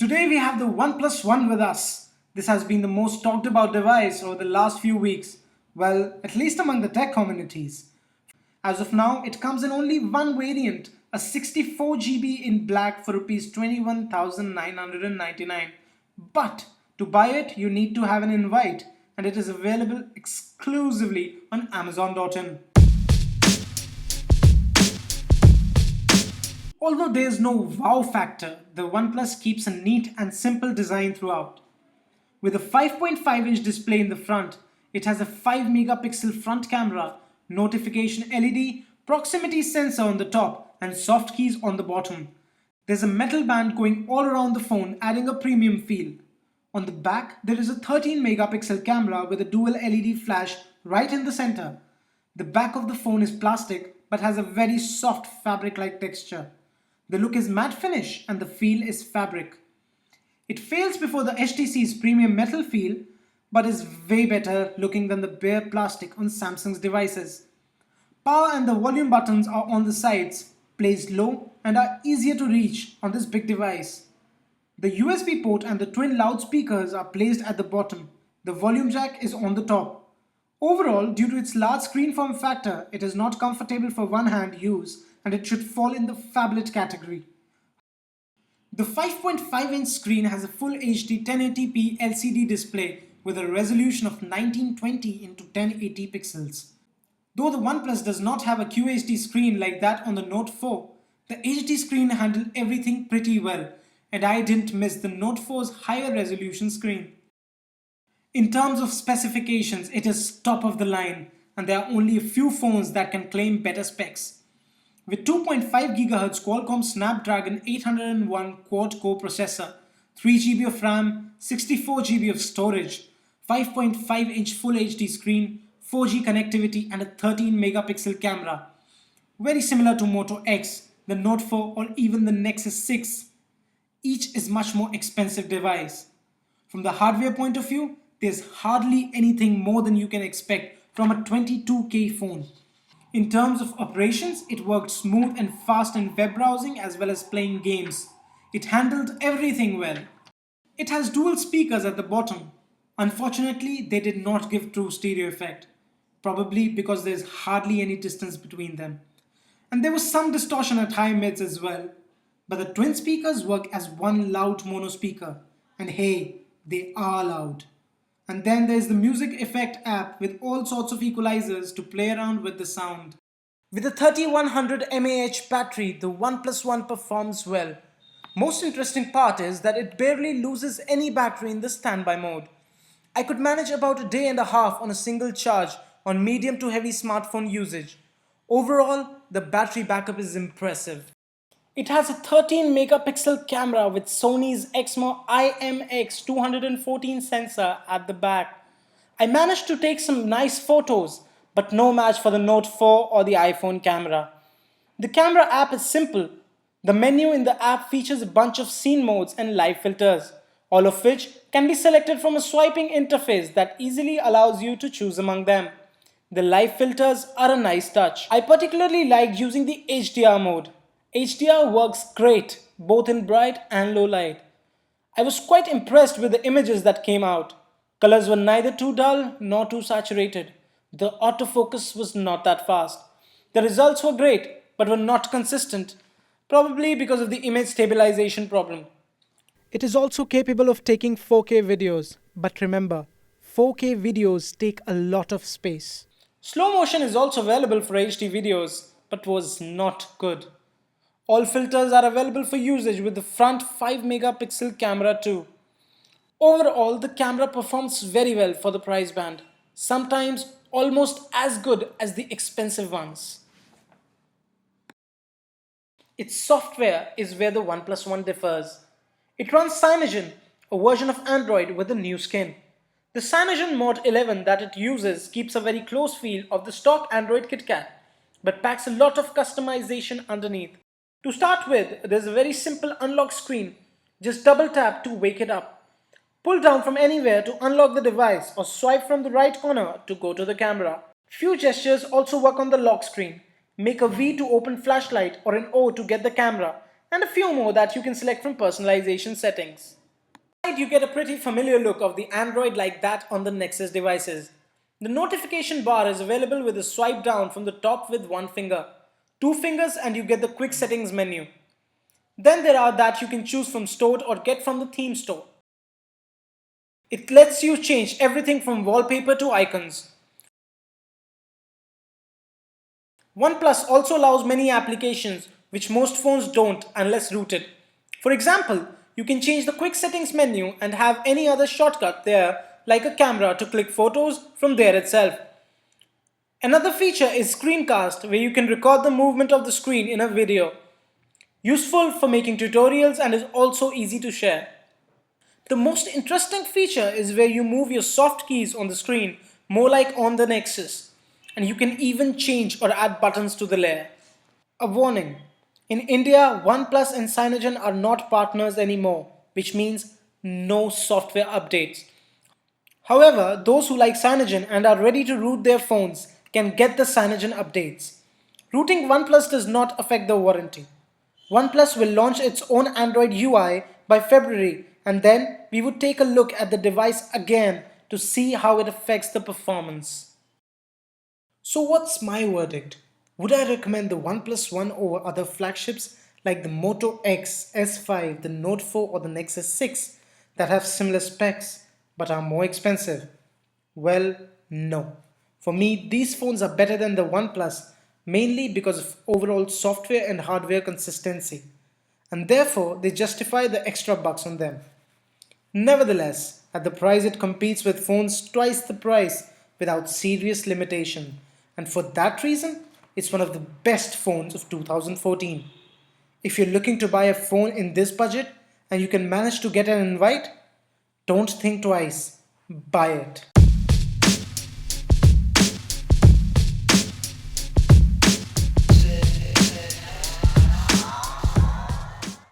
Today we have the OnePlus One with us. This has been the most talked about device over the last few weeks. Well, at least among the tech communities. As of now, it comes in only one variant, a 64 GB in black for Rs 21,999. But to buy it, you need to have an invite, and it is available exclusively on Amazon.in. Although there is no wow factor, the OnePlus keeps a neat and simple design throughout. With a 5.5-inch display in the front, it has a 5 megapixel front camera, notification LED, proximity sensor on the top, and soft keys on the bottom. There's a metal band going all around the phone, adding a premium feel. On the back, there is a 13 megapixel camera with a dual LED flash right in the center. The back of the phone is plastic but has a very soft fabric-like texture. The look is matte finish and the feel is fabric. It fails before the HTC's premium metal feel, but is way better looking than the bare plastic on Samsung's devices. Power and the volume buttons are on the sides, placed low, and are easier to reach on this big device. The USB port and the twin loudspeakers are placed at the bottom. The volume jack is on the top. Overall, due to its large screen form factor, it is not comfortable for one-hand use and it should fall in the phablet category. The 5.5-inch screen has a full HD 1080p LCD display with a resolution of 1920 into 1080 pixels. Though the OnePlus does not have a QHD screen like that on the Note 4, the HD screen handled everything pretty well, and I didn't miss the Note 4's higher resolution screen. In terms of specifications, it is top of the line, and there are only a few phones that can claim better specs. With 2.5 GHz Qualcomm Snapdragon 801 quad-core processor, 3 GB of RAM, 64 GB of storage, 5.5-inch Full HD screen, 4G connectivity and a 13 megapixel camera. Very similar to Moto X, the Note 4 or even the Nexus 6. Each is much more expensive device. From the hardware point of view, there's hardly anything more than you can expect from a 22K phone. In terms of operations, it worked smooth and fast in web browsing as well as playing games. It handled everything well. It has dual speakers at the bottom. Unfortunately, they did not give true stereo effect, probably because there's hardly any distance between them. And there was some distortion at high mids as well. But the twin speakers work as one loud mono speaker. And hey, they are loud. And then there's the music effect app with all sorts of equalizers to play around with the sound. With a 3100 mAh battery, the OnePlus One performs well. Most interesting part is that it barely loses any battery in the standby mode. I could manage about a day and a half on a single charge on medium to heavy smartphone usage. Overall, the battery backup is impressive. It has a 13 megapixel camera with Sony's Exmor IMX214 sensor at the back. I managed to take some nice photos, but no match for the Note 4 or the iPhone camera. The camera app is simple. The menu in the app features a bunch of scene modes and live filters, all of which can be selected from a swiping interface that easily allows you to choose among them. The live filters are a nice touch. I particularly liked using the HDR mode. HDR works great, both in bright and low light. I was quite impressed with the images that came out. Colors were neither too dull nor too saturated. The autofocus was not that fast. The results were great, but were not consistent, probably because of the image stabilization problem. It is also capable of taking 4K videos, but remember, 4K videos take a lot of space. Slow motion is also available for HD videos, but was not good. All filters are available for usage with the front 5 megapixel camera too. Overall, the camera performs very well for the price band, sometimes almost as good as the expensive ones. Its software is where the OnePlus One differs. It runs Cyanogen, a version of Android with a new skin. The Cyanogen Mod 11 that it uses keeps a very close feel of the stock Android KitKat, but packs a lot of customization underneath. To start with, there's a very simple unlock screen. Just double tap to wake it up. Pull down from anywhere to unlock the device or swipe from the right corner to go to the camera. Few gestures also work on the lock screen. Make a V to open flashlight or an O to get the camera, and a few more that you can select from personalization settings. You get a pretty familiar look of the Android like that on the Nexus devices. The notification bar is available with a swipe down from the top with one finger. Two fingers and you get the quick settings menu. Then there are that you can choose from stored or get from the theme store. It lets you change everything from wallpaper to icons. OnePlus also allows many applications which most phones don't unless rooted. For example, you can change the quick settings menu and have any other shortcut there like a camera to click photos from there itself. Another feature is screencast where you can record the movement of the screen in a video. Useful for making tutorials and is also easy to share. The most interesting feature is where you move your soft keys on the screen more like on the Nexus, and you can even change or add buttons to the layer. A warning. In India, OnePlus and Cyanogen are not partners anymore, which means no software updates. However, those who like Cyanogen and are ready to root their phones can get the Cyanogen updates. Rooting OnePlus does not affect the warranty. OnePlus will launch its own Android UI by February, and then we would take a look at the device again to see how it affects the performance. So what's my verdict? Would I recommend the OnePlus One over other flagships like the Moto X, S5, the Note 4 or the Nexus 6 that have similar specs but are more expensive? Well, no. For me, these phones are better than the OnePlus mainly because of overall software and hardware consistency, and therefore they justify the extra bucks on them. Nevertheless, at the price it competes with phones twice the price without serious limitation, and for that reason, it's one of the best phones of 2014. If you're looking to buy a phone in this budget and you can manage to get an invite, don't think twice, buy it.